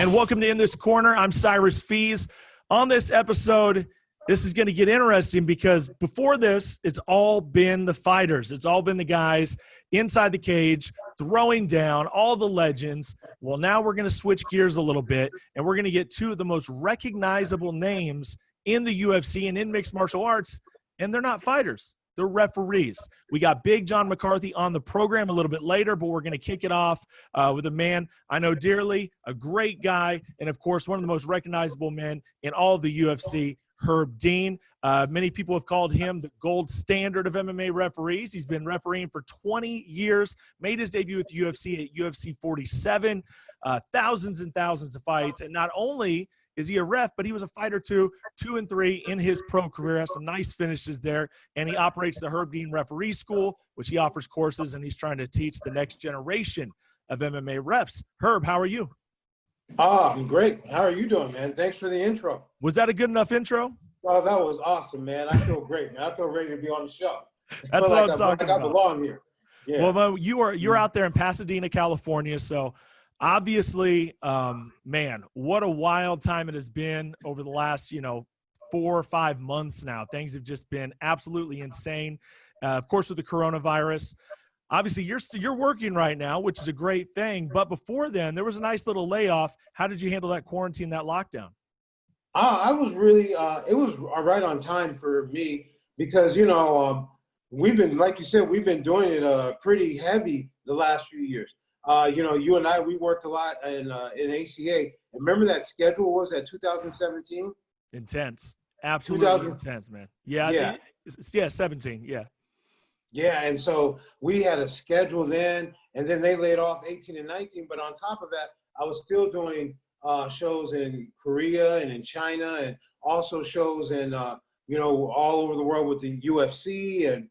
And welcome to In This Corner. I'm Cyrus Fees. On this episode, this is going to get interesting because before this, it's all been the fighters. It's all been the guys inside the cage, throwing down all the legends. Well, now we're going to switch gears a little bit, and we're going to get two of the most recognizable names in the UFC and in mixed martial arts, and they're not fighters. They're referees. We got Big John McCarthy on the program a little bit later, but we're going to kick it off with a man I know dearly, a great guy, and, of course, one of the most recognizable men in all of the UFC, Herb Dean. Many people have called him the gold standard of MMA referees. He's been refereeing for 20 years, made his debut with the UFC at UFC 47, thousands and thousands of fights, and not only is he a ref, but he was a fighter too, 2 and 3 in his pro career. Has some nice finishes there, and he operates the Herb Dean Referee School, which he offers courses, and he's trying to teach the next generation of MMA refs. Herb, how are you? I'm great. How are you doing, man? Thanks for the intro. Was that a good enough intro? Oh, that was awesome, man. I feel great, man. I feel ready to be on the show. That's what I'm talking about. I belong here. Yeah. Well, you're out there in Pasadena, California, so obviously, man, what a wild time it has been over the last, 4 or 5 months now. Things have just been absolutely insane. Of course, with the coronavirus. Obviously, you're working right now, which is a great thing. But before then, there was a nice little layoff. How did you handle that quarantine, that lockdown? I was really, it was right on time for me because, we've been, like you said, we've been doing it pretty heavy the last few years. You and I, we worked a lot in ACA. Remember that schedule was at 2017? Intense. Absolutely intense, man. Yeah. 17. Yeah. Yeah, and so we had a schedule then, and then they laid off 18 and 19. But on top of that, I was still doing shows in Korea and in China, and also shows in all over the world with the UFC. And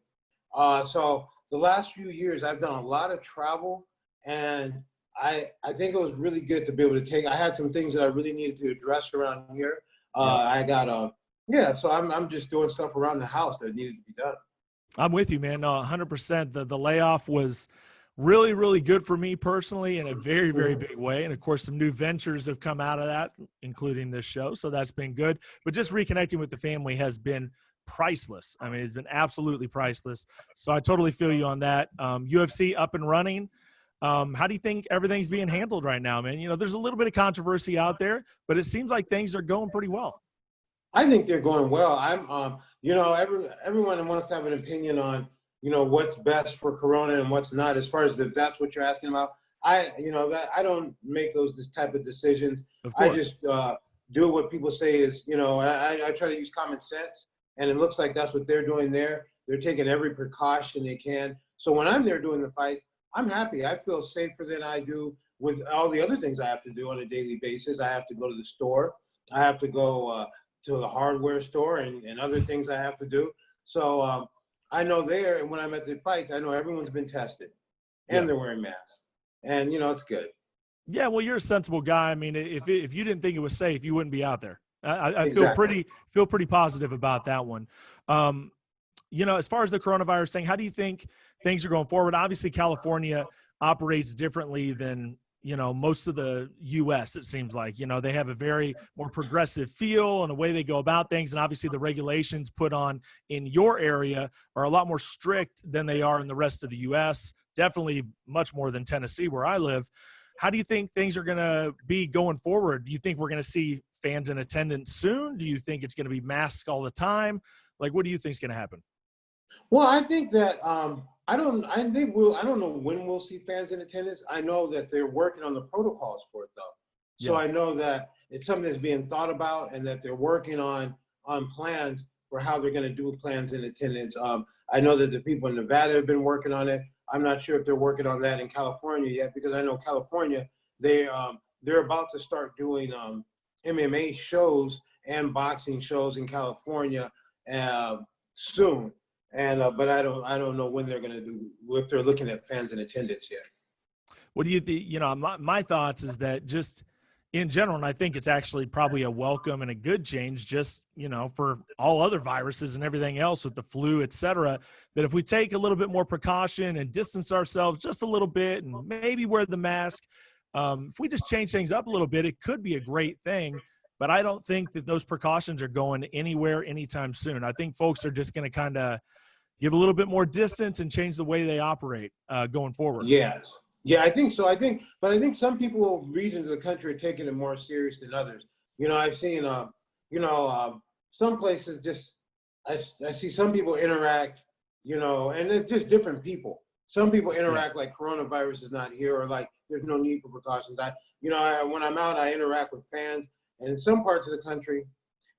so the last few years, I've done a lot of travel, and I think it was really good to be able to take. I had some things that I really needed to address around here. I got so I'm just doing stuff around the house that needed to be done. I'm with you, man. No, 100%. The layoff was really, really good for me personally in a very, very big way. And, of course, some new ventures have come out of that, including this show. So that's been good. But just reconnecting with the family has been priceless. I mean, it's been absolutely priceless. So I totally feel you on that. UFC up and running. How do you think everything's being handled right now, man? There's a little bit of controversy out there, but it seems like things are going pretty well. I think they're going well. Everyone wants to have an opinion on, what's best for Corona and what's not. As far as if that's what you're asking about, I don't make this type of decisions. I just do what people say is, I try to use common sense, and it looks like that's what they're doing there. They're taking every precaution they can. So when I'm there doing the fights, I'm happy. I feel safer than I do with all the other things I have to do on a daily basis. I have to go to the store. I have to go to the hardware store and other things I have to do. So I know there, and when I'm at the fights, I know everyone's been tested and they're wearing masks, and it's good. Yeah, well, you're a sensible guy. I mean, if you didn't think it was safe, you wouldn't be out there. I feel pretty positive about that one. As far as the coronavirus thing, how do you think things are going forward? Obviously, California operates differently than most of the U.S., it seems like. They have a very more progressive feel and a way they go about things. And obviously the regulations put on in your area are a lot more strict than they are in the rest of the U.S., definitely much more than Tennessee, where I live. How do you think things are going to be going forward? Do you think we're going to see fans in attendance soon? Do you think it's going to be masks all the time? Like, what do you think is going to happen? Well, I think that I don't know when we'll see fans in attendance. I know that they're working on the protocols for it, though. So I know that it's something that's being thought about, and that they're working on plans for how they're going to do plans in attendance. I know that the people in Nevada have been working on it. I'm not sure if they're working on that in California yet, because I know California, they're about to start doing MMA shows and boxing shows in California soon. And but I don't know when they're going to do, if they're looking at fans in attendance yet. What do you think? My thoughts is that just in general, and I think it's actually probably a welcome and a good change, just for all other viruses and everything else with the flu, et cetera, that if we take a little bit more precaution and distance ourselves just a little bit and maybe wear the mask, If we just change things up a little bit, it could be a great thing. But I don't think that those precautions are going anywhere anytime soon. I think folks are just going to kind of give a little bit more distance and change the way they operate going forward. Yes. Yeah, I think so. But I think some people, regions of the country, are taking it more serious than others. I've seen, some places just, I see some people interact, and it's just different people. Some people interact like coronavirus is not here, or like there's no need for precautions. When I'm out, I interact with fans, and in some parts of the country,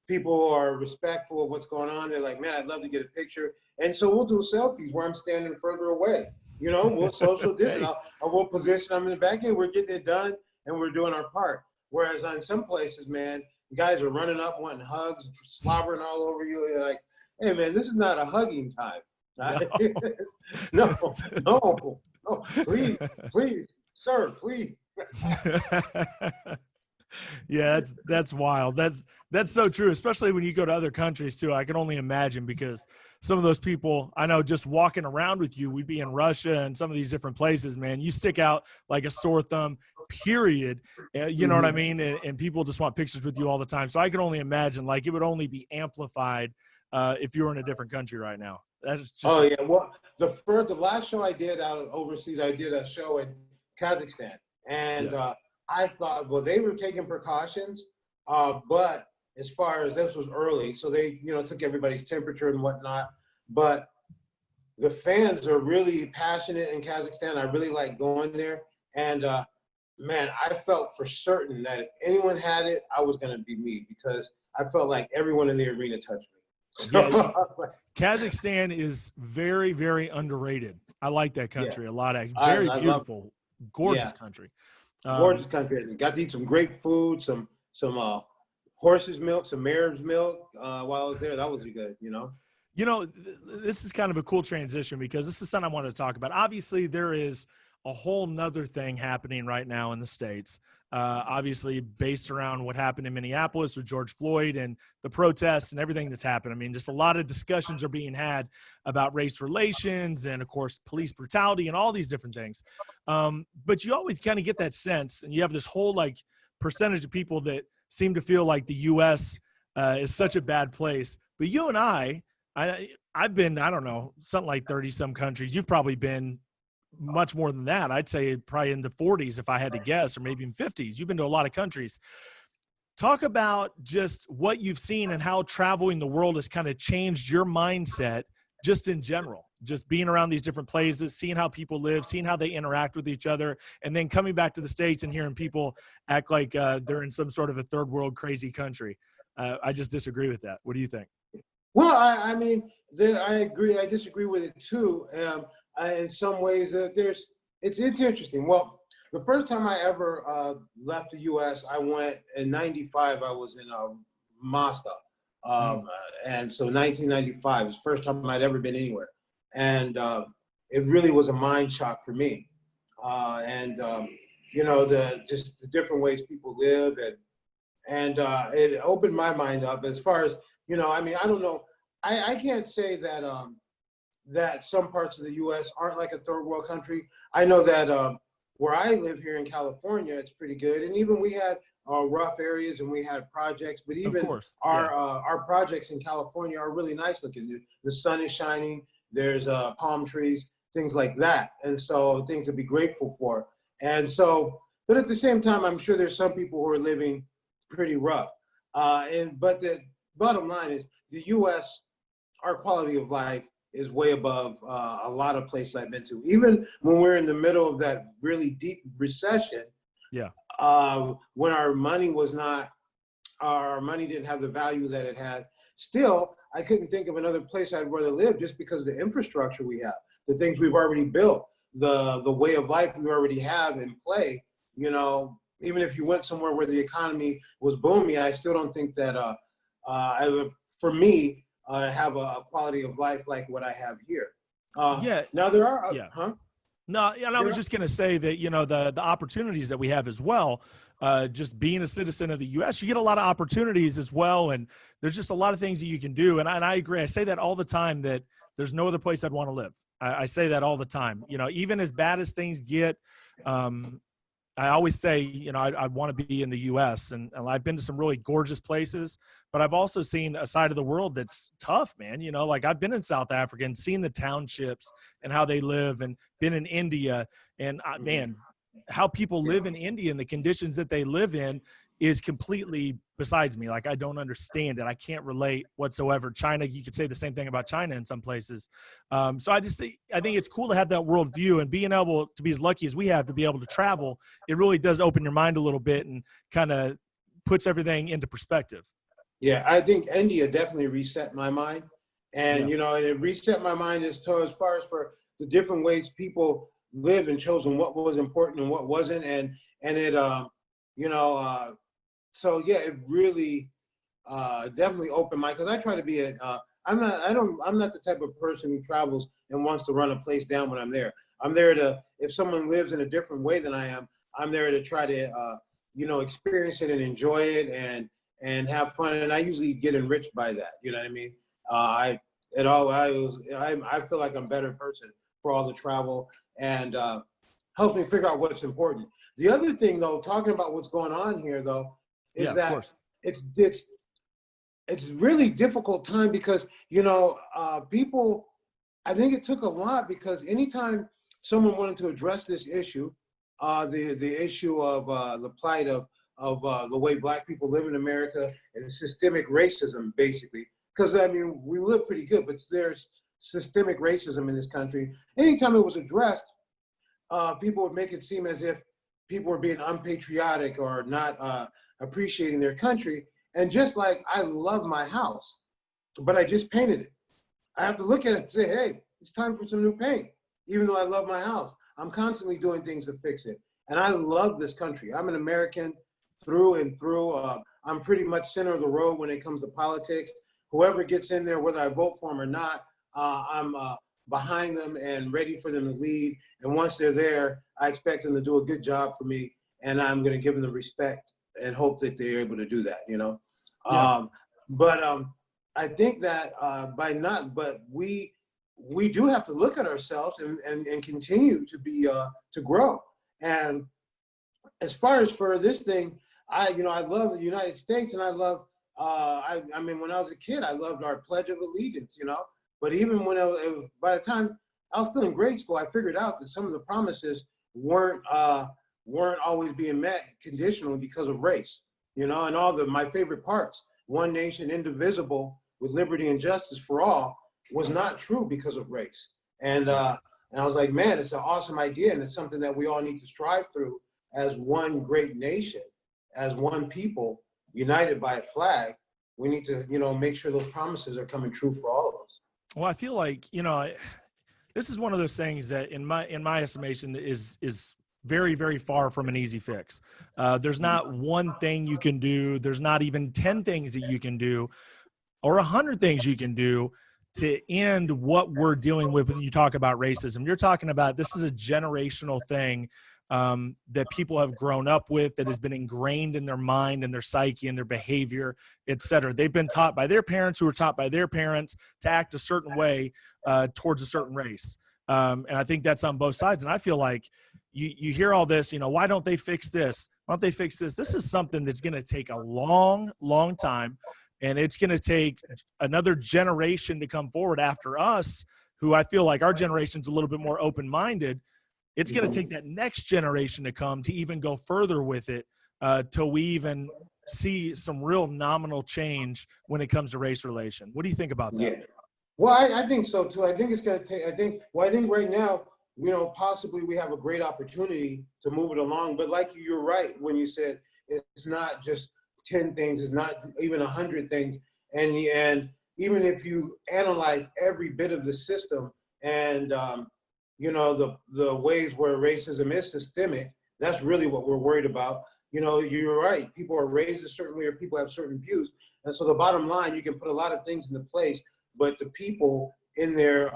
people are respectful of what's going on. They're like, man, I'd love to get a picture. And so we'll do selfies where I'm standing further away. We'll social distance. I will position them in the back end. We're getting it done, and we're doing our part. Whereas on some places, man, guys are running up, wanting hugs, slobbering all over you. You're like, hey, man, this is not a hugging time. No, please, sir, please. Yeah, that's wild. That's so true, especially when you go to other countries too. I can only imagine, because some of those people, I know, just walking around with you, we'd be in Russia and some of these different places, man, you stick out like a sore thumb, period. You know what I mean? And people just want pictures with you all the time. So I can only imagine, like, it would only be amplified if you were in a different country right now. That's just Well, the last show I did out of overseas, I did a show in Kazakhstan, and I thought, well, they were taking precautions, but as far as this was early, so they, took everybody's temperature and whatnot. But the fans are really passionate in Kazakhstan. I really like going there, and man, I felt for certain that if anyone had it, I was going to be me, because I felt like everyone in the arena touched me. Yeah, Kazakhstan is very, very underrated. I like that country a lot. Very beautiful, gorgeous country. Gorgeous country. Got to eat some great food, some horse's milk, some mare's milk while I was there. That was good, This is kind of a cool transition, because this is something I wanted to talk about. Obviously, there is a whole nother thing happening right now in the States, obviously based around what happened in Minneapolis with George Floyd and the protests and everything that's happened. I mean, just a lot of discussions are being had about race relations and, of course, police brutality and all these different things. But you always kind of get that sense, and you have this whole percentage of people that seem to feel like the U.S. Is such a bad place. But you and I've been, I don't know, something like 30 some countries. You've probably been much more than that. I'd say probably in the 40s if I had to guess, or maybe in 50s. You've been to a lot of countries. Talk about just what you've seen and how traveling the world has kind of changed your mindset just in general, just being around these different places, seeing how people live, seeing how they interact with each other, and then coming back to the States and hearing people act like they're in some sort of a third world crazy country. I just disagree with that. What do you think? Well, I mean, I agree. I disagree with it too. In some ways, it's interesting. Well, the first time I ever left the U.S., I went in '95. I was in Moscow, and so 1995 was the first time I'd ever been anywhere, and it really was a mind shock for me. Just the different ways people live, and it opened my mind up as far as I mean, I don't know. I can't say that that some parts of the U.S. aren't like a third world country. I know that where I live here in California, it's pretty good. And even we had rough areas and we had projects, but even our projects in California are really nice looking. The sun is shining, there's palm trees, things like that. And so things to be grateful for. And so, but at the same time, I'm sure there's some people who are living pretty rough. But the bottom line is the U.S., our quality of life is way above a lot of places I've been to. Even when we're in the middle of that really deep recession, when our money didn't have the value that it had, still, I couldn't think of another place I'd rather live just because of the infrastructure we have, the things we've already built, the way of life we already have in play. Even if you went somewhere where the economy was booming, I still don't think that I would, for me, have a quality of life like what I have here. Now there are, No, and I was just going to say that, the opportunities that we have as well, just being a citizen of the U.S., you get a lot of opportunities as well. And there's just a lot of things that you can do. And I agree. I say that all the time, that there's no other place I'd want to live. I say that all the time. Even as bad as things get, I always say, you know, I want to be in the U.S. and I've been to some really gorgeous places, but I've also seen a side of the world that's tough, man. You know, like I've been in South Africa and seen the townships and how they live, and been in India, and man, how people live in India and the conditions that they live in is completely besides me. Like, I don't understand it. I can't relate whatsoever. China, you could say the same thing about China in some places. So I think it's cool to have that worldview, and being able to be as lucky as we have to be able to travel. It really does open your mind a little bit and kind of puts everything into perspective. Yeah, I think India definitely reset my mind. And, you know, it reset my mind as far as for the different ways people live and chosen what was important and what wasn't. And it, you know, so yeah, it really definitely opened my, because I try to be I'm not the type of person who travels and wants to run a place down when I'm there. I'm there to, if someone lives in a different way than I am, I'm there to try to, you know, experience it and enjoy it and have fun. And I usually get enriched by that. You know what I mean? I feel like I'm a better person for all the travel, and helps me figure out what's important. The other thing, though, talking about what's going on here, though, is that it's really difficult time because, you know, people, I think it took a lot, because anytime someone wanted to address this issue, the issue of the plight of the way Black people live in America and systemic racism, basically, because, I mean, we live pretty good, but there's systemic racism in this country. Anytime it was addressed, people would make it seem as if people were being unpatriotic or not appreciating their country. And just like, I love my house, but I just painted it, I have to look at it and say, hey, it's time for some new paint. Even though I love my house, I'm constantly doing things to fix it. And I love this country. I'm an American through and through. I'm pretty much center of the road when it comes to politics. Whoever gets in there, whether I vote for them or not, I'm behind them and ready for them to lead. And once they're there, I expect them to do a good job for me, and I'm going to give them the respect and hope that they're able to do that, you know? Yeah. I think that we do have to look at ourselves and continue to be, to grow. And as far as for this thing, I love the United States, and I love, I mean, when I was a kid, I loved our Pledge of Allegiance, you know? But even when by the time I was still in grade school, I figured out that some of the promises weren't always being met conditionally because of race, you know, and my favorite parts, one nation indivisible with liberty and justice for all, was not true because of race. And I was like, man, it's an awesome idea, and it's something that we all need to strive through as one great nation, as one people, united by a flag. We need to, you know, make sure those promises are coming true for all of us. Well, I feel like, you know, this is one of those things that in my estimation is very, very far from an easy fix. There's not one thing you can do. There's not even 10 things that you can do or 100 things you can do to end what we're dealing with when you talk about racism. You're talking about, this is a generational thing that people have grown up with, that has been ingrained in their mind and their psyche and their behavior, et cetera. They've been taught by their parents, who were taught by their parents, to act a certain way towards a certain race. And I think that's on both sides. And I feel like you hear all this, you know, why don't they fix this? Why don't they fix this? This is something that's going to take a long, long time. And it's going to take another generation to come forward after us, who I feel like our generation's a little bit more open-minded. It's going to take that next generation to come to even go further with it, till we even see some real nominal change when it comes to race relation. What do you think about that? Yeah. Well, I think so too. I think it's going to take, I think right now, you know, possibly we have a great opportunity to move it along. But like you're right when you said it's not just 10 things, it's not even 100 things. And even if you analyze every bit of the system and, you know, the ways where racism is systemic, that's really what we're worried about. You know, you're right. People are raised a certain way, or people have certain views. And so the bottom line, you can put a lot of things into place, but the people in there,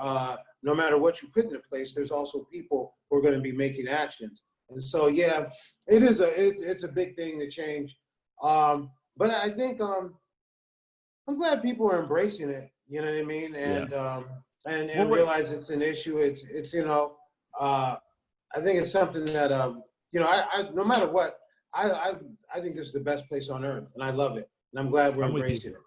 no matter what you put into place, there's also people who are going to be making actions. And so, yeah, it's a big thing to change. But I think I'm glad people are embracing it. You know what I mean? And and realize it's an issue. It's you know, I think it's something that you know, no matter what, I think this is the best place on earth, and I love it, and I'm glad we're embracing it.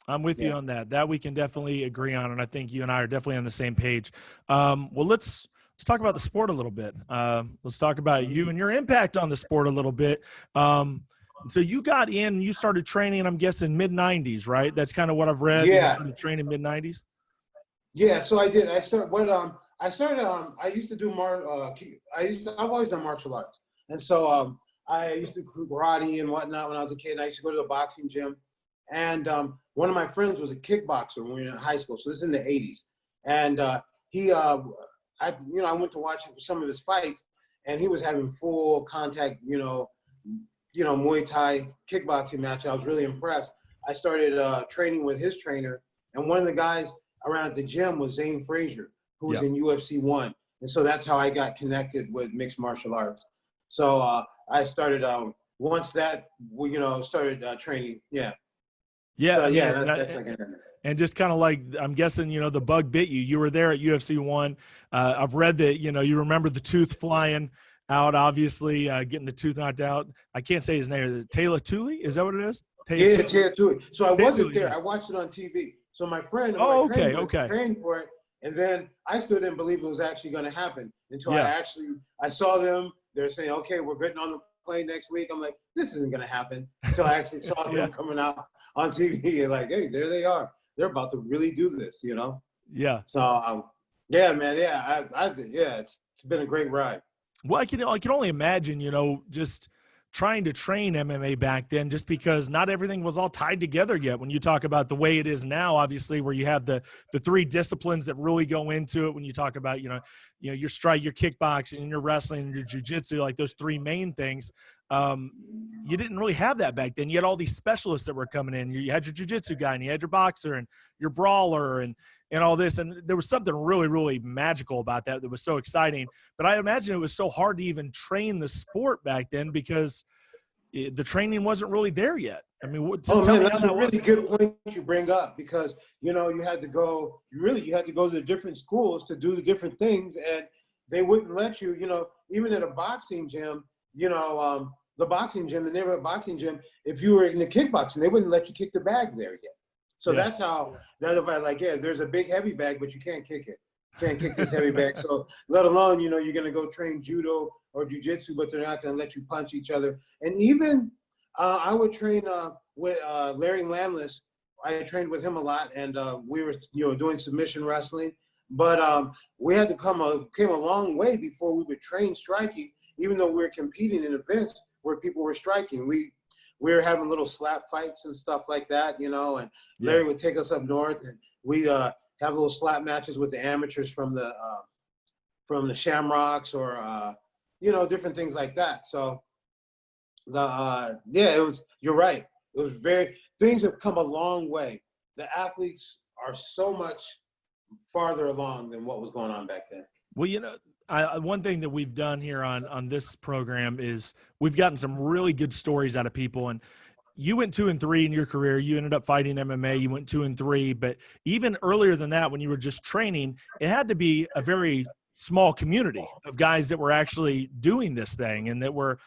I'm with you on that. That we can definitely agree on, and I think you and I are definitely on the same page. Well, let's talk about the sport a little bit. Let's talk about you and your impact on the sport a little bit. So you got in, you started training, I'm guessing mid-90s, right? That's kind of what I've read. Yeah. You started training mid-90s? Yeah, so I did. I used to do I've always done martial arts. And so I used to do karate and whatnot when I was a kid. I used to go to the boxing gym. And one of my friends was a kickboxer when we were in high school. So this is in the 80s. And I went to watch some of his fights, and he was having full contact, Muay Thai kickboxing match. I was really impressed. I started training with his trainer, and one of the guys around at the gym was Zane Frazier, who was in UFC 1. And so that's how I got connected with mixed martial arts. So I started, once that, started training. Yeah. Yeah. So, and just kind of like, I'm guessing, the bug bit you. You were there at UFC 1. I've read that, you remember the tooth flying out, obviously, getting the tooth knocked out. I can't say his name. Taylor Tooley? Is that what it is? Taylor Tooley. So I wasn't there. I watched it on TV. So my friend, trained for it. And then I still didn't believe it was actually going to happen until I saw them. They're saying, okay, we're getting on the plane next week. I'm like, this isn't going to happen. Until I actually saw them coming out on TV and like, hey, there they are. They're about to really do this, Yeah. So, man. Yeah, it's been a great ride. Well, I can only imagine, just trying to train MMA back then, just because not everything was all tied together yet. When you talk about the way it is now, obviously, where you have the three disciplines that really go into it. When you talk about, your strike, your kickboxing, and your wrestling, and your jiu-jitsu, like those three main things, you didn't really have that back then. You had all these specialists that were coming in. You had your jiu-jitsu guy, and you had your boxer, and your brawler, and all this. And there was something really, really magical about that was so exciting. But I imagine it was so hard to even train the sport back then because the training wasn't really there yet. I mean, that's a really good point you bring up, because, you had to go to the different schools to do the different things, and they wouldn't let you, even at a boxing gym, the boxing gym, the neighborhood boxing gym, if you were in the kickboxing, they wouldn't let you kick the bag there yet. So that's how, there's a big heavy bag, but you can't kick it. Can't kick this heavy bag. So let alone, you're going to go train judo or jiu-jitsu, but they're not going to let you punch each other. And even I would train with Larry Landless. I trained with him a lot, and we were, doing submission wrestling. But we had to came a long way before we would train striking, even though we were competing in events where people were striking. We were having little slap fights and stuff like that, and Larry would take us up north, and we'd have little slap matches with the amateurs from the Shamrocks or, different things like that. So you're right. It was things have come a long way. The athletes are so much farther along than what was going on back then. Well, one thing that we've done here on this program is we've gotten some really good stories out of people. And you went 2-3 in your career. You ended up fighting MMA. You went 2-3. But even earlier than that, when you were just training, it had to be a very small community of guys that were actually doing this thing and that were,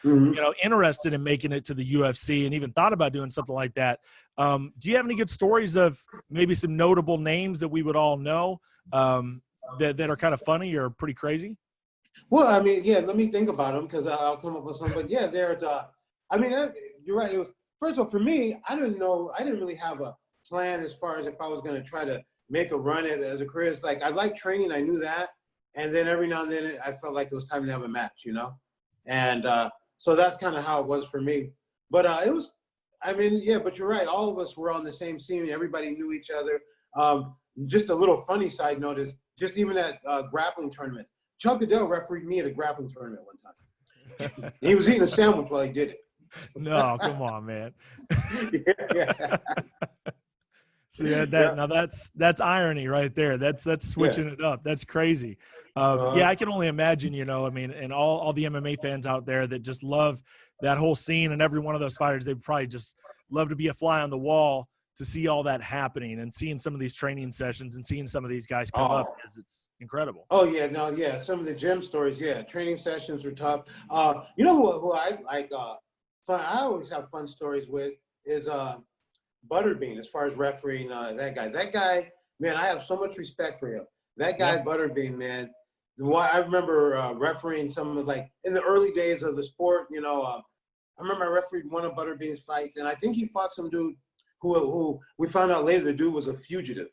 interested in making it to the UFC and even thought about doing something like that. Do you have any good stories of maybe some notable names that we would all know that are kind of funny or pretty crazy? Well, I mean, let me think about them because I'll come up with some. But you're right. It was, first of all, for me, I didn't really have a plan as far as if I was going to try to make a run at it as a career. It's like I like training. I knew that. And then every now and then I felt like it was time to have a match, And so that's kind of how it was for me. But but you're right. All of us were on the same scene. Everybody knew each other. Just a little funny side note is just even at grappling tournament, Chuck Liddell refereed me at a grappling tournament one time. He was eating a sandwich while he did it. No, come on, man. Yeah. See now that's irony right there. That's switching it up. That's crazy. I can only imagine, and all the MMA fans out there that just love that whole scene and every one of those fighters, they probably just love to be a fly on the wall to see all that happening and seeing some of these training sessions and seeing some of these guys come up, because it's incredible. Oh yeah, no, yeah. Some of the gym stories, yeah. Training sessions were tough. You know who I like? Fun. I always have fun stories with is Butterbean. As far as refereeing, that guy, man, I have so much respect for him. That guy, Butterbean, man. I remember refereeing some of, like, in the early days of the sport. You know, I remember I refereed one of Butterbean's fights, and I think he fought some dude who we found out later the dude was a fugitive,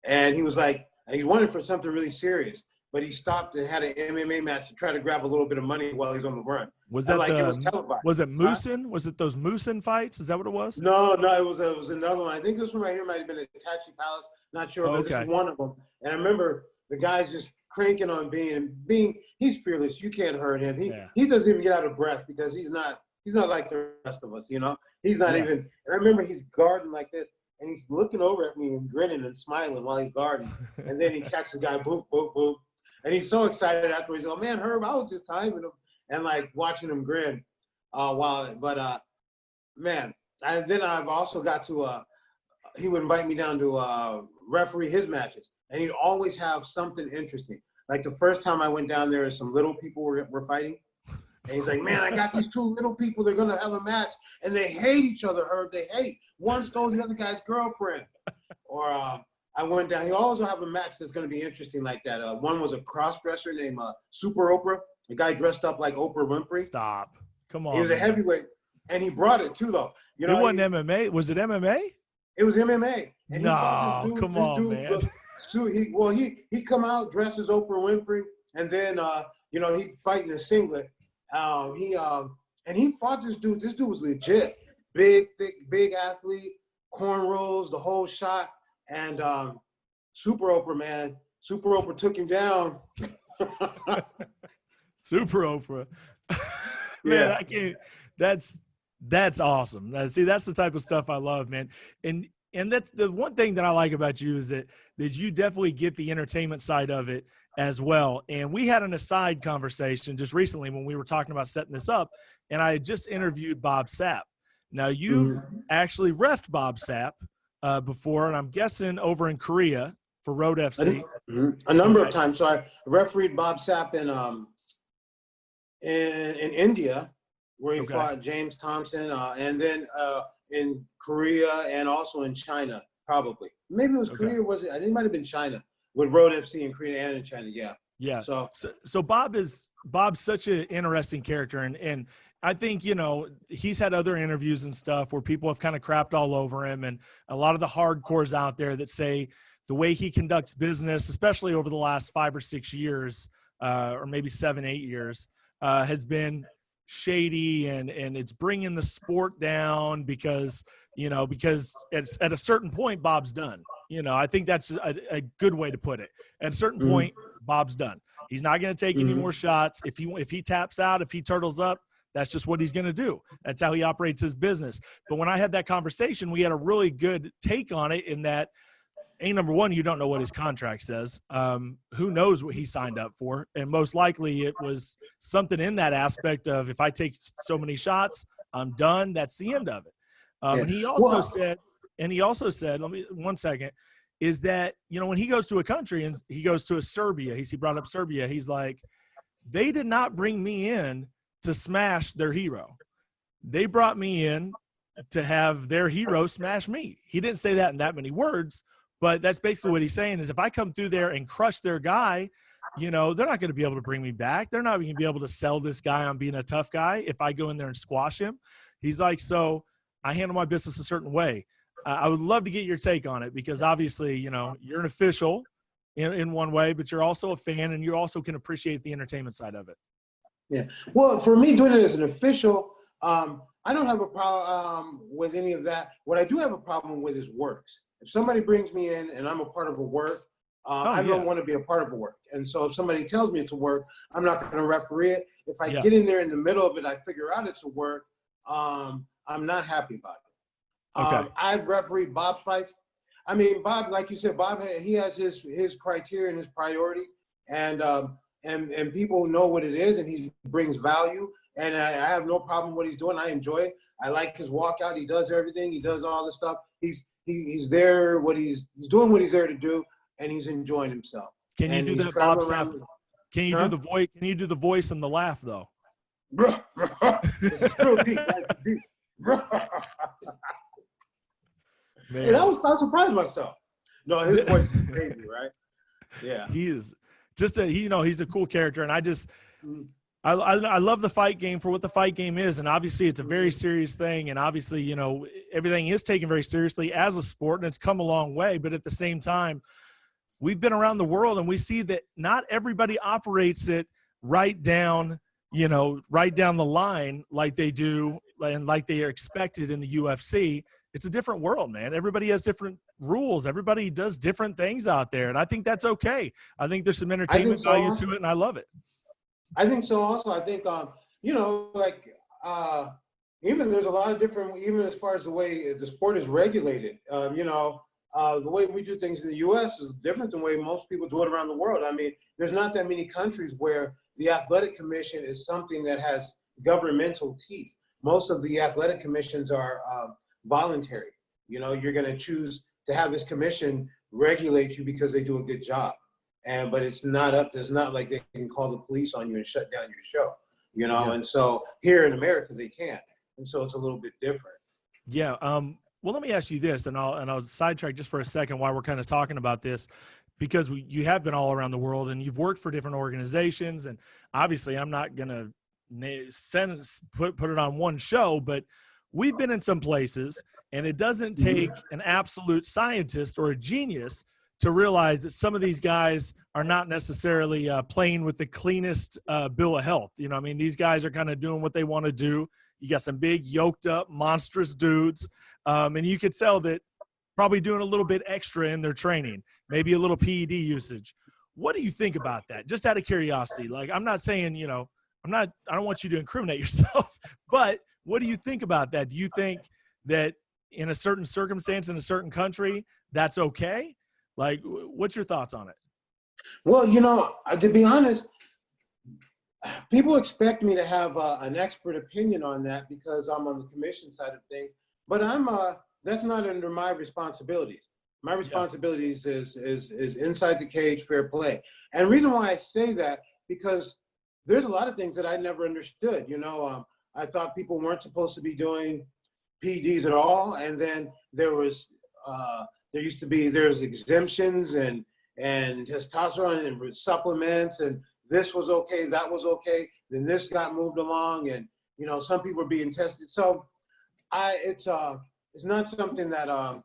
and he was like, he's wanted for something really serious, but he stopped and had an MMA match to try to grab a little bit of money while he's on the run. Was that it was televised? Was it Moosin? Was it those Moosin fights? Is that what it was? No, it was another one. I think this one right here might have been at Tachi Palace. Not sure, but this is one of them. And I remember the guy's just cranking on being. He's fearless. You can't hurt him. He doesn't even get out of breath because he's not like the rest of us. You know, he's not even. And I remember he's guarding like this, and he's looking over at me and grinning and smiling while he's guarding. And then he catches the guy, boop, boop, boop. And he's so excited afterwards. He's like, man, Herb, I was just timing him and like watching him grin. Man, and then I've also got to, he would invite me down to referee his matches. And he'd always have something interesting. Like the first time I went down there, some little people were fighting. And he's like, man, I got these two little people. They're going to have a match. And they hate each other, Herb. They hate. One stole the other guy's girlfriend. Or I went down. He also have a match that's going to be interesting like that. One was a cross-dresser named Super Oprah. A guy dressed up like Oprah Winfrey. Stop. Come on. He was a heavyweight. And he brought it too, though. You know, it wasn't MMA. Was it MMA? It was MMA. And no, come on, man. He come out dressed as Oprah Winfrey, and then you know, he fighting a singlet. He fought this dude. This dude was legit, big, thick, big athlete, cornrows, the whole shot. And Super Oprah, man, Super Oprah took him down. Super Oprah, man, I can't. That's awesome. See, that's the type of stuff I love, man. And that's the one thing that I like about you is that you definitely get the entertainment side of it as well. And we had an aside conversation just recently when we were talking about setting this up, and I had just interviewed Bob Sapp. Now, you've actually reffed Bob Sapp before, and I'm guessing over in Korea for Road FC. A number of times. So I refereed Bob Sapp in India, where he fought James Thompson, and then in Korea and also in China, probably. Maybe it was Korea, was it? I think it might have been China, with Road FC in Korea and in China, Yeah. So Bob's such an interesting character, and I think, you know, he's had other interviews and stuff where people have kind of crapped all over him, and a lot of the hardcores out there that say the way he conducts business, especially over the last 5 or 6 years, or maybe 7, 8 years, has been shady, and it's bringing the sport down because it's at a certain point, Bob's done. You know, I think that's a good way to put it. At a certain point, Bob's done. He's not going to take any more shots. If he taps out, if he turtles up, that's just what he's going to do. That's how he operates his business. But when I had that conversation, we had a really good take on it in that, number one, you don't know what his contract says. Who knows what he signed up for? And most likely it was something in that aspect of, if I take so many shots, I'm done. That's the end of it. And he also said, let me, 1 second, is that, you know, when he goes to a country and he goes to a Serbia, he brought up Serbia. He's like, they did not bring me in to smash their hero. They brought me in to have their hero smash me. He didn't say that in that many words, but that's basically what he's saying is, if I come through there and crush their guy, you know, they're not going to be able to bring me back. They're not going to be able to sell this guy on being a tough guy if I go in there and squash him. He's like, so I handle my business a certain way. I would love to get your take on it, because obviously, you know, you're an official in one way, but you're also a fan, and you also can appreciate the entertainment side of it. Yeah. Well, for me, doing it as an official, I don't have a problem with any of that. What I do have a problem with is works. If somebody brings me in and I'm a part of a work, I don't want to be a part of a work. And so if somebody tells me it's a work, I'm not going to referee it. If I get in there in the middle of it, I figure out it's a work, I'm not happy about it. I've refereed Bob's fights. I mean, Bob, like you said, Bob, he has his criteria and his priorities, and people know what it is, and he brings value. And I have no problem with what he's doing. I enjoy it. I like his walkout. He does everything. He does all this stuff. he's there. He's doing what he's there to do, and he's enjoying himself. Can you do that, Bob Sapp? Can you do the voice? Can you do the voice and the laugh though? This is true, Pete. Man, I surprised myself. No, his voice is crazy, right? Yeah, he is just he's a cool character, and I love the fight game for what the fight game is, and obviously it's a very serious thing, and obviously everything is taken very seriously as a sport, and it's come a long way. But at the same time, we've been around the world, and we see that not everybody operates it right down the line like they do and like they are expected in the UFC. It's a different world, man. Everybody has different rules. Everybody does different things out there, and I think that's okay. I think there's some entertainment value to it, and I love it. I think so also. I think, even there's a lot of different, even as far as the way the sport is regulated, the way we do things in the U.S. is different than the way most people do it around the world. I mean, there's not that many countries where the athletic commission is something that has governmental teeth. Most of the athletic commissions are voluntary. You're going to choose to have this commission regulate you because they do a good job. But it's not like they can call the police on you and shut down your show, Yeah. And so here in America, they can't. And so it's a little bit different. Yeah. Well, let me ask you this, and I'll sidetrack just for a second while we're kind of talking about this, because you have been all around the world and you've worked for different organizations, and obviously I'm not going to put it on one show, but we've been in some places, and it doesn't take an absolute scientist or a genius to realize that some of these guys are not necessarily playing with the cleanest bill of health. These guys are kind of doing what they want to do. You got some big, yoked up, monstrous dudes. And you could tell that probably doing a little bit extra in their training, maybe a little PED usage. What do you think about that? Just out of curiosity. Like, I'm not saying, I don't want you to incriminate yourself, but what do you think about that? Do you think that in a certain circumstance, in a certain country, that's okay? Like, what's your thoughts on it? Well, to be honest, people expect me to have an expert opinion on that because I'm on the commission side of things, but that's not under my responsibilities. My responsibilities is inside the cage, fair play. And the reason why I say that, because there's a lot of things that I never understood. I thought people weren't supposed to be doing PEDs at all, and then there's exemptions and testosterone and supplements, and this was okay, that was okay, then this got moved along, and some people are being tested. So it's not something that I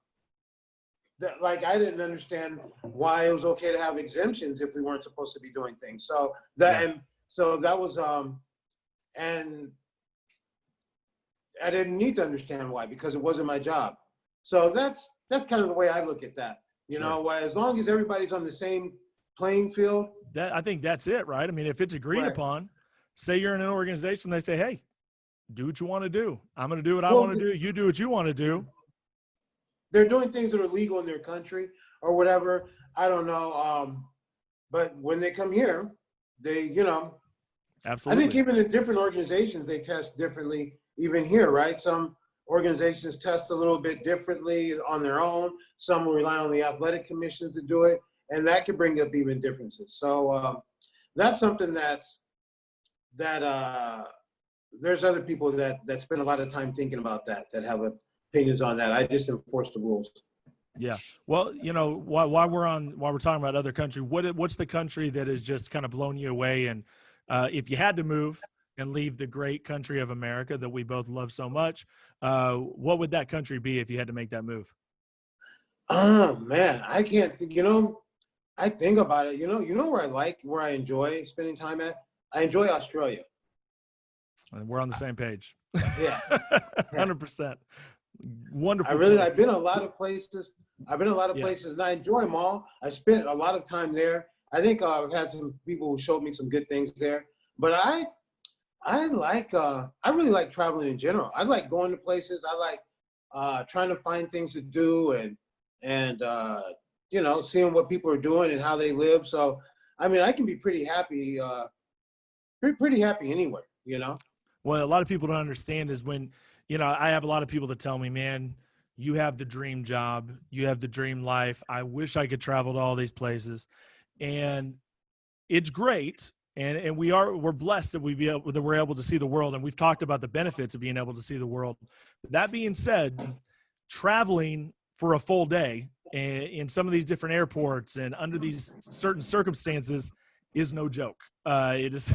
didn't understand why it was okay to have exemptions if we weren't supposed to be doing things. So that was and I didn't need to understand why, because it wasn't my job. So that's kind of the way I look at that. As long as everybody's on the same playing field. I think that's it, right? I mean, if it's agreed upon, say you're in an organization, they say, hey, do what you want to do. I'm going to do what I want to do. You do what you want to do. They're doing things that are legal in their country or whatever. I don't know. But when they come here, they, Absolutely. I think even in different organizations, they test differently, even here, right? Some organizations test a little bit differently on their own. Some will rely on the athletic commission to do it, and that can bring up even differences. So that's something that there's other people that spend a lot of time thinking about that have opinions on that. I just enforce the rules. Yeah. Well, while we're talking about other country, what's the country that has just kind of blown you away? And if you had to move and leave the great country of America that we both love so much, what would that country be if you had to make that move? Oh man, I can't think, I think about it, where I enjoy spending time at? I enjoy Australia. And we're on the same page. Yeah. 100%. Wonderful. I've been a lot of places. And I enjoy them all. I spent a lot of time there. I think I've had some people who showed me some good things there, but I really like traveling in general. I like going to places. I like trying to find things to do and seeing what people are doing and how they live. So, I mean, I can be pretty happy anywhere, Well, a lot of people don't understand is when, I have a lot of people that tell me, man, you have the dream job, you have the dream life. I wish I could travel to all these places. And it's great. And we're blessed that that we're able to see the world. And we've talked about the benefits of being able to see the world. That being said, traveling for a full day in some of these different airports and under these certain circumstances is no joke. It is,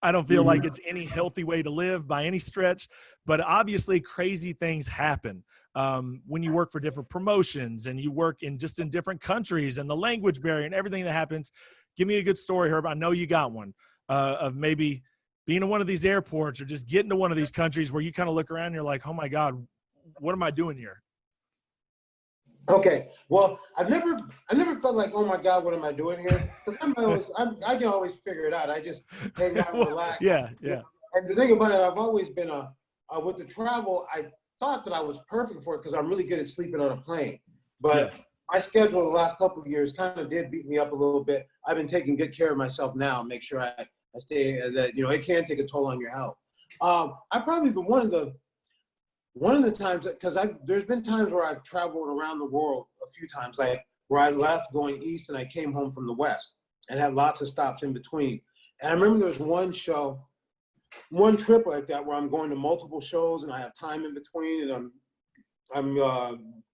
I don't feel like it's any healthy way to live by any stretch, but obviously crazy things happen when you work for different promotions and you work in different countries, and the language barrier and everything that happens. Give me a good story, Herb. I know you got one of maybe being in one of these airports or just getting to one of these countries where you kind of look around and you're like, oh my God, what am I doing here? Okay. Well, I never felt like, oh my God, what am I doing here? Because I can always figure it out. I just hang out and relax. Yeah. And the thing about it, I've always been with the travel, I thought that I was perfect for it because I'm really good at sleeping on a plane. But my schedule the last couple of years kind of did beat me up a little bit. I've been taking good care of myself now, make sure I stay, that, it can take a toll on your health. I probably been one of the times, because there's been times where I've traveled around the world a few times, like where I left going east and I came home from the west and had lots of stops in between. And I remember there was one trip like that where I'm going to multiple shows and I have time in between, and I'm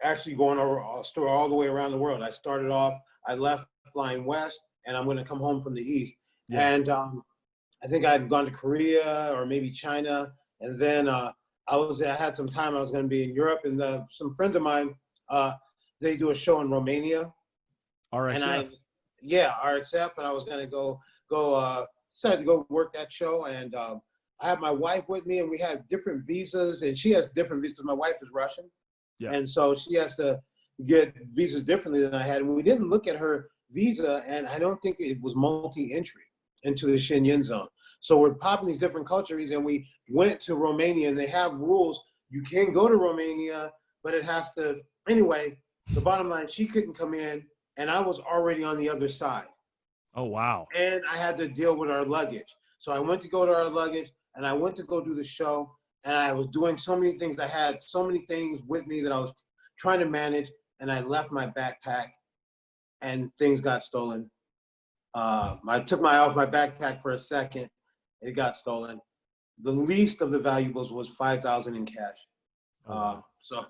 actually going all the way around the world. I left flying west and I'm going to come home from the east. Yeah. And I think I'd gone to Korea or maybe China. And then I had some time. I was going to be in Europe, and some friends of mine, they do a show in Romania. RXF. RXF. And I was going to decided to go work that show. And I had my wife with me, and we had different visas, and she has different visas because my wife is Russian. Yeah. And so she has to get visas differently than I had. And we didn't look at her visa, and I don't think it was multi-entry into the Schengen zone. So we're popping these different countries, and we went to Romania, and they have rules. You can go to Romania, but it has to, anyway, the bottom line, she couldn't come in, and I was already on the other side. Oh, wow. And I had to deal with our luggage. So I went to go to our luggage, and I went to go do the show, and I was doing so many things. I had so many things with me that I was trying to manage, and I left my backpack, and things got stolen. I took off my backpack for a second. It got stolen. The least of the valuables was $5,000 in cash. So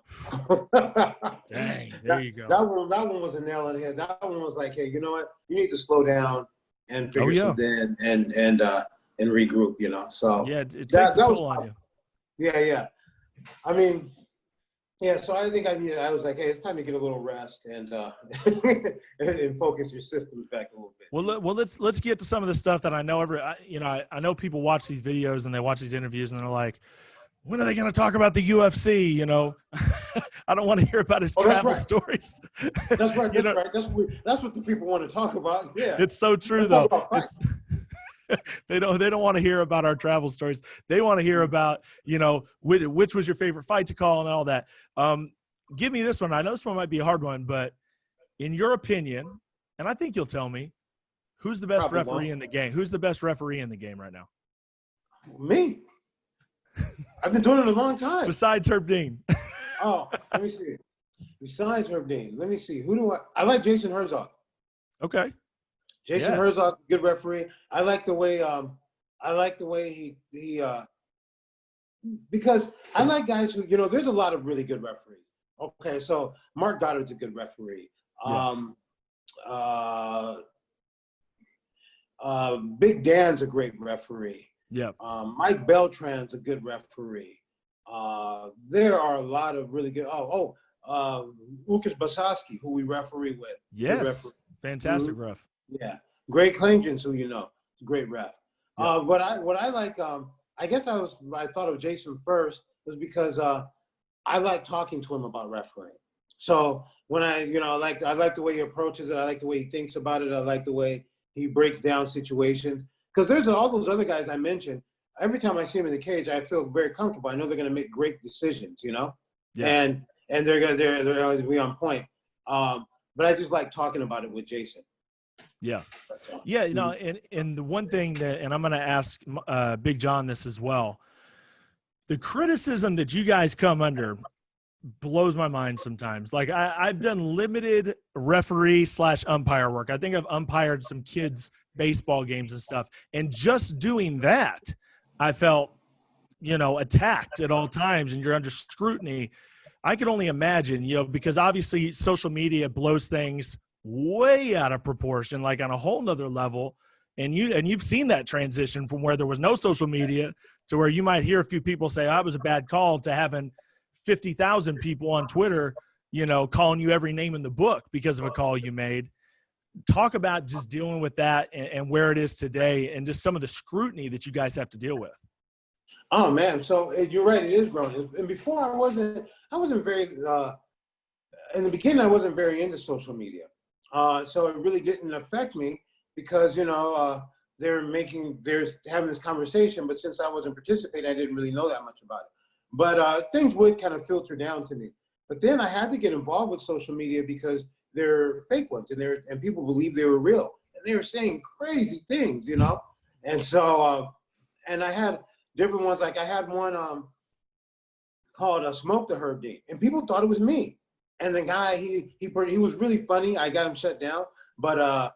dang, there you go. That one was a nail on the head. That one was like, hey, you know what? You need to slow down and figure something and regroup. So yeah, it takes a toll on you. Yeah. I mean, yeah. So I think I was like, hey, it's time to get a little rest and and focus your systems back a little bit. Well, let's get to some of the stuff that I know. I know people watch these videos and they watch these interviews and they're like, when are they going to talk about the UFC? I don't want to hear about his travel stories. That's right. That's what the people want to talk about. Yeah, it's so true though. They don't want to hear about our travel stories. They want to hear about, which was your favorite fight to call and all that. Give me this one. I know this one might be a hard one, but in your opinion, and I think you'll tell me, who's the best referee in the game? Who's the best referee in the game right now? Me. I've been doing it a long time. Besides Herb Dean. Oh, let me see. Besides Herb Dean, let me see. Who do I like? Jason Herzog. Okay. Jason Herzog, good referee. I like the way he because I like guys who, there's a lot of really good referees. Okay, so Mark Goddard's a good referee. Big Dan's a great referee. Yeah. Mike Beltran's a good referee. There are a lot of really good. Łukasz Basowski, who we referee with. Yes, fantastic ref. Yeah, Greg Klingons, who great ref. Yeah. What I like, I guess I thought of Jason first was because I like talking to him about refereeing. So when I like the way he approaches it. I like the way he thinks about it. I like the way he breaks down situations. Because there's all those other guys I mentioned. Every time I see them in the cage, I feel very comfortable. I know they're going to make great decisions, Yeah. And they're always be on point. But I just like talking about it with Jason. Yeah. Yeah. And the one thing and I'm going to ask Big John this as well. The criticism that you guys come under, blows my mind sometimes. Like I've done limited referee / umpire work. I think I've umpired some kids' baseball games and stuff. And just doing that, I felt, attacked at all times, and you're under scrutiny. I could only imagine, because obviously social media blows things way out of proportion, like on a whole nother level. And you've seen that transition from where there was no social media to where you might hear a few people say, "I was a bad call," to having 50,000 people on Twitter, calling you every name in the book because of a call you made. Talk about just dealing with that and where it is today, and just some of the scrutiny that you guys have to deal with. Oh man, so you're right. It is growing. And before I wasn't very. In the beginning, I wasn't very into social media, so it really didn't affect me because they're having this conversation. But since I wasn't participating, I didn't really know that much about it. But things would kind of filter down to me. But then I had to get involved with social media because they're fake ones, and people believe they were real, and they were saying crazy things, And so, and I had different ones. Like I had one called "Smoke the Herb Dean," and people thought it was me. And the guy, he was really funny. I got him shut down, but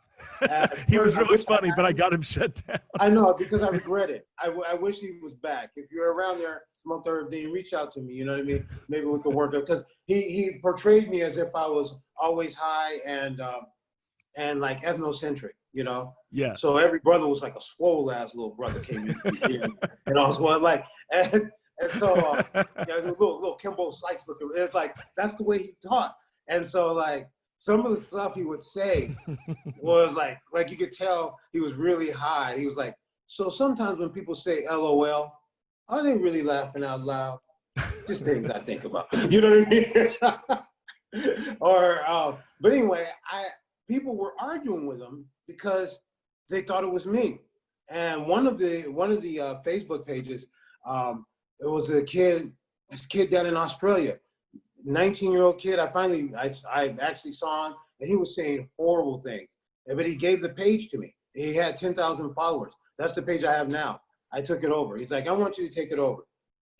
he was really funny, but I got him shut down. I know, because I regret it. I wish he was back. If you're around there, Smoke the Herb Dean, reach out to me. You know what I mean? Maybe we could work it, because he portrayed me as if I was always high and like ethnocentric. Yeah. So every brother was like a swole ass little brother came in, and I was like, and so there's a little Kimbo Slice looking. It's like that's the way he taught, and so like some of the stuff he would say was like you could tell he was really high. He was like, so sometimes when people say LOL, are they really laughing out loud? Just things I think about. You know what I mean? But anyway, people were arguing with him because they thought it was me. And one of the Facebook pages, it was this kid down in Australia, 19-year-old kid. I actually saw him, and he was saying horrible things. But he gave the page to me. He had 10,000 followers. That's the page I have now. I took it over. He's like, I want you to take it over.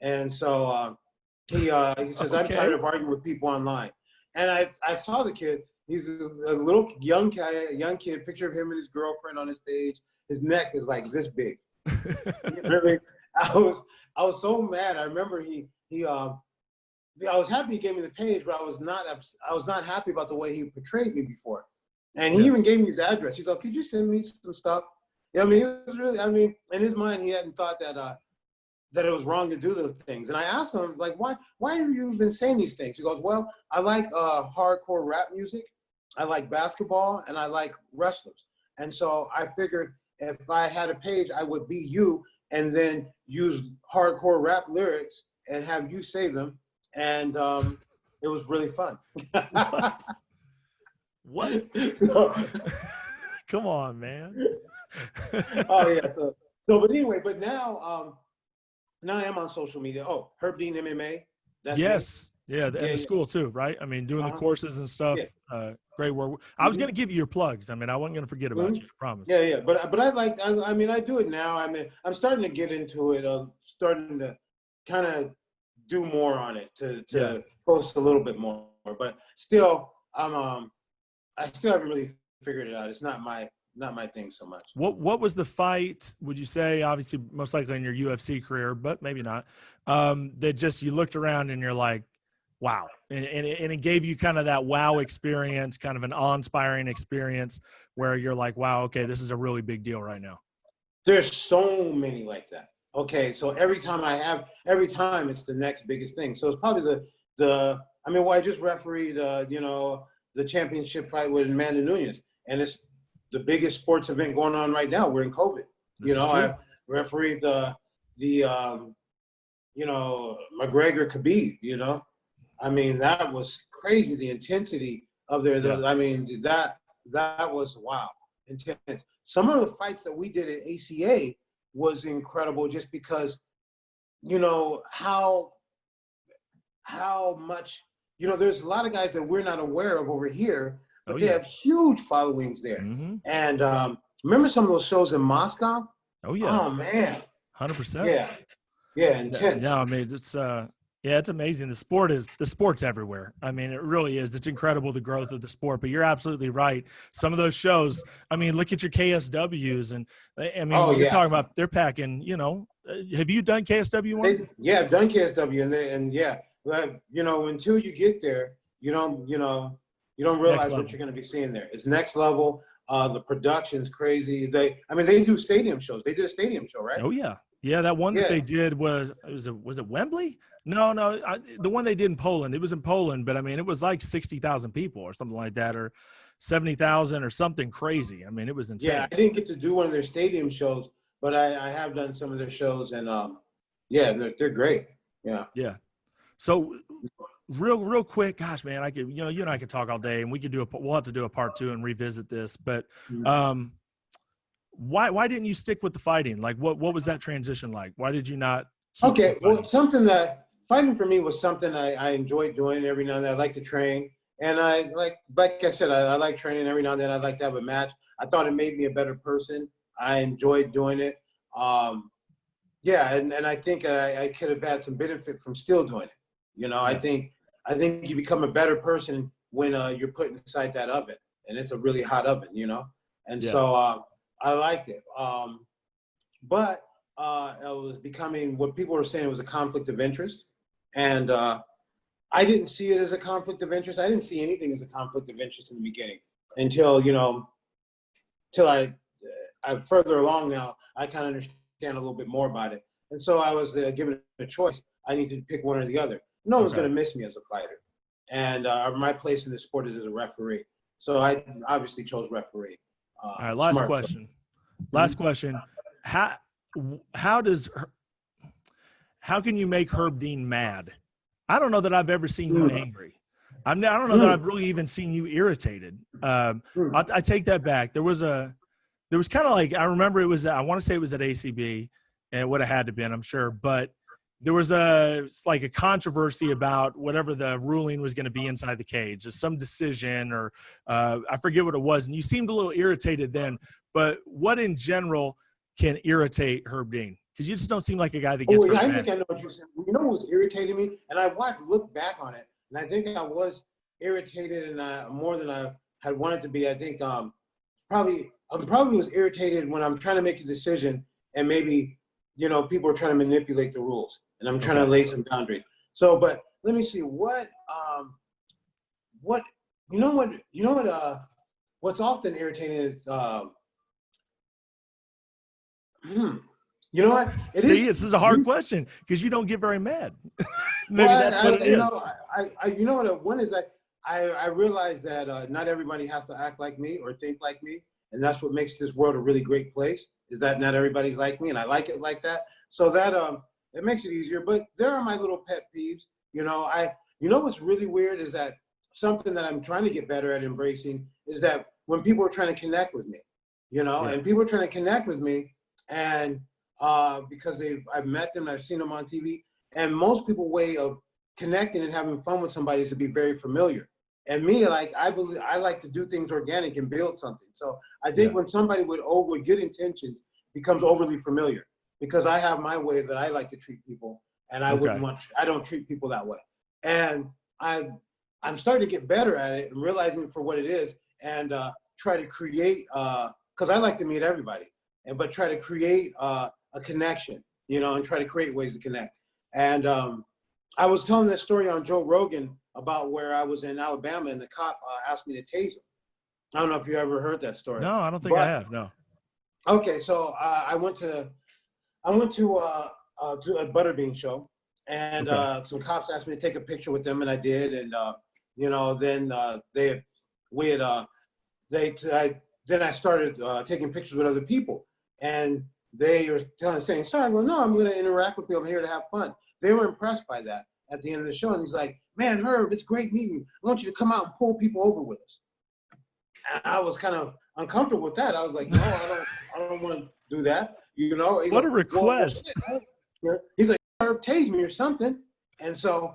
And so he says, I'm tired of arguing with people online. And I saw the kid. He's a little young kid, picture of him and his girlfriend on his page. His neck is like this big. You know what I mean? I was so mad. I remember I was happy he gave me the page, but I was not happy about the way he portrayed me before. And he even gave me his address. He's like, could you send me some stuff? I mean, it was really, in his mind, he hadn't thought that it was wrong to do those things. And I asked him, like, why have you been saying these things? He goes, well, I like hardcore rap music, I like basketball, and I like wrestlers. And so I figured if I had a page, I would be you and then use hardcore rap lyrics and have you say them. And it was really fun. What? Come on, man. Oh yeah. But anyway, but now I am on social media. Oh, Herb Dean MMA. That's yes. Me. Yeah, and the school too, right? I mean, doing the courses and stuff. Yeah. Great work. I was going to give you your plugs. I mean, I wasn't going to forget about you. I promise. Yeah. But I do it now. I mean, I'm starting to get into it. I'm starting to kind of do more on it to post a little bit more. But still, I still haven't really figured it out. It's not my thing so much. What was the fight, would you say, obviously most likely in your UFC career, but maybe not, that just you looked around and you're like, wow. And it gave you kind of that wow experience, kind of an awe-inspiring experience where you're like, wow, okay, this is a really big deal right now. There's so many like that. Okay, so every time it's the next biggest thing. So it's probably I just refereed, the championship fight with Amanda Nunes, and it's the biggest sports event going on right now. We're in COVID. I refereed the McGregor Khabib. I mean, that was crazy. The intensity of I mean, that was wow, intense. Some of the fights that we did at ACA was incredible, just because, how much. There's a lot of guys that we're not aware of over here, but they have huge followings there. Mm-hmm. And remember some of those shows in Moscow? Oh, yeah. Oh, man. 100%. Yeah. Yeah, intense. Yeah, I mean, it's Yeah, it's amazing. The sport's everywhere. I mean, it really is. It's incredible, the growth of the sport, but you're absolutely right. Some of those shows, I mean, look at your KSWs, and I mean, Oh you're yeah. talking about, they're packing, have you done KSW ones? Yeah, I've done KSW, and yeah, but until you get there, you don't realize what you're going to be seeing there. It's next level. The production's crazy. They do stadium shows. They did a stadium show, right? Oh yeah. Yeah, that one that they did was it Wembley? No, the one they did in Poland. It was in Poland, but I mean, it was like 60,000 people or something like that, or 70,000 or something crazy. I mean, it was insane. Yeah, I didn't get to do one of their stadium shows, but I have done some of their shows, and yeah, they're great. Yeah. Yeah. So real quick, gosh, man, I could, you and I could talk all day, and we'll have to do a part 2 and revisit this, but why didn't you stick with the fighting? Like, what was that transition like? Why did you not? Okay, well, fighting for me was something I enjoyed doing every now and then. I like to train, and I like I said, I like training every now and then. I'd like to have a match. I thought it made me a better person. I enjoyed doing it. Yeah, and I think I could have had some benefit from still doing it. Yeah. I think you become a better person when you're put inside that oven, and it's a really hot oven, And so I liked it. But it was becoming what people were saying was a conflict of interest. And I didn't see it as a conflict of interest. I didn't see anything as a conflict of interest in the beginning until, till I'm further along now, I kind of understand a little bit more about it. And so I was given a choice. I need to pick one or the other. No one's going to miss me as a fighter. And my place in the sport is as a referee. So I obviously chose referee. All right, last question. Last question. How can you make Herb Dean mad? I don't know that I've ever seen you angry. I don't know that I've really even seen you irritated. I take that back. There was kind of like, I remember I want to say it was at ACB, and it would have had to been, I'm sure, but there was like a controversy about whatever the ruling was going to be inside the cage, just some decision, or I forget what it was. And you seemed a little irritated then, but what in general can irritate Herb Dean? Because you just don't seem like a guy that gets I think I know what you're saying. What was irritating me, and I look back on it, and I think I was irritated and more than I had wanted to be. I think I probably was irritated when I'm trying to make a decision, and maybe people are trying to manipulate the rules, and I'm trying to lay some boundaries. So, but let me see what's often irritating is this is a hard question because you don't get very mad. Maybe that's what it is. One is that I realize that not everybody has to act like me or think like me, and that's what makes this world a really great place. Is that not everybody's like me, and I like it like that. So that it makes it easier. But there are my little pet peeves. What's really weird is that something that I'm trying to get better at embracing is that when people are trying to connect with me, and people are trying to connect with me, and because I've met them, I've seen them on TV, and most people's way of connecting and having fun with somebody is to be very familiar. And me, like, I like to do things organic and build something. So I think when somebody with good intentions becomes overly familiar, because I have my way that I like to treat people, and I don't treat people that way. And I'm starting to get better at it and realizing it for what it is, and try to create, because I like to meet everybody, but try to create a connection, and try to create ways to connect. And I was telling this story on Joe Rogan about where I was in Alabama and the cop asked me to tase him. I don't know if you ever heard that story. No, I don't think I have. No. Okay, so I went to a Butterbean show, and some cops asked me to take a picture with them, and I did. And then I started taking pictures with other people, and they were saying, "Sorry, well, no, I'm going to interact with you. I'm here to have fun." They were impressed by that at the end of the show, and he's like, "Man, Herb, it's great meeting you. I want you to come out and pull people over with us." And I was kind of uncomfortable with that. I was like, "No, I don't want to do that." What a request! Well, he's like, "Herb, tase me or something." And so,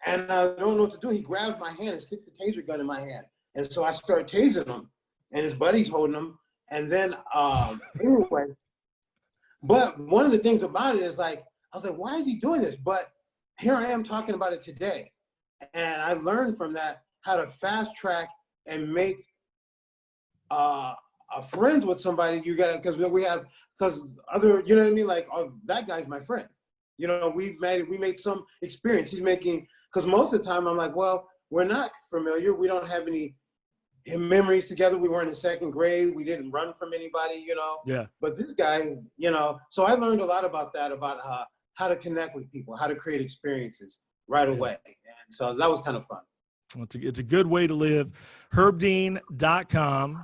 and I don't know what to do. He grabs my hand and sticks the taser gun in my hand, and so I start tasing him, and his buddy's holding him, and then anyway. But one of the things about it is, like, I was like, why is he doing this? But here I am talking about it today. And I learned from that how to fast track and make friends with somebody. You got, because other, you know what I mean? Like, oh, that guy's my friend. You know, we made some experience. He's making, because most of the time I'm like, well, we're not familiar. We don't have any memories together. We weren't in second grade. We didn't run from anybody, you know? Yeah. But this guy, you know, so I learned a lot about that, about how to connect with people, how to create experiences right away. And so that was kind of fun. Well, it's a good way to live. HerbDean.com.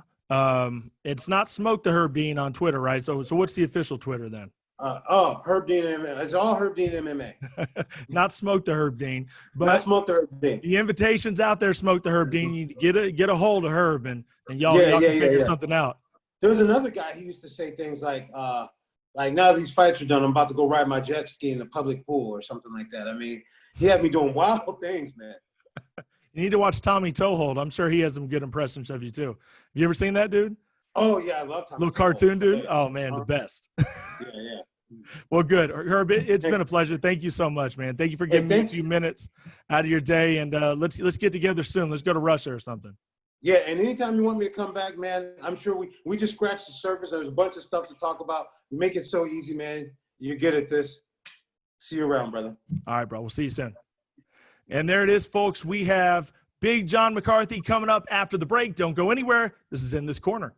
It's not Smoke the Herb Dean on Twitter, right? So what's the official Twitter then? Herb Dean MMA. It's all Herb Dean MMA. Not Smoke the Herb Dean, but not Smoke the Herb Dean. The invitation's out there. Smoke the Herb Dean. You get a hold of Herb, and y'all can figure something out. There was another guy. He used to say things like now these fights are done, I'm about to go ride my jet ski in the public pool or something like that. I mean, he had me doing wild things, man. You need to watch Tommy Toehold. I'm sure he has some good impressions of you too. Have you ever seen that dude? Oh yeah, I love Tommy. Little cartoon dude. Oh man, the best. Yeah. Well, good, Herb. It's been a pleasure. Thank you so much, man. Thank you for giving me a few minutes out of your day, and let's get together soon. Let's go to Russia or something. Yeah, and anytime you want me to come back, man, I'm sure we just scratched the surface. There's a bunch of stuff to talk about. We make it so easy, man. You're good at this. See you around, brother. All right, bro. We'll see you soon. And there it is, folks. We have Big John McCarthy coming up after the break. Don't go anywhere. This is In This Corner.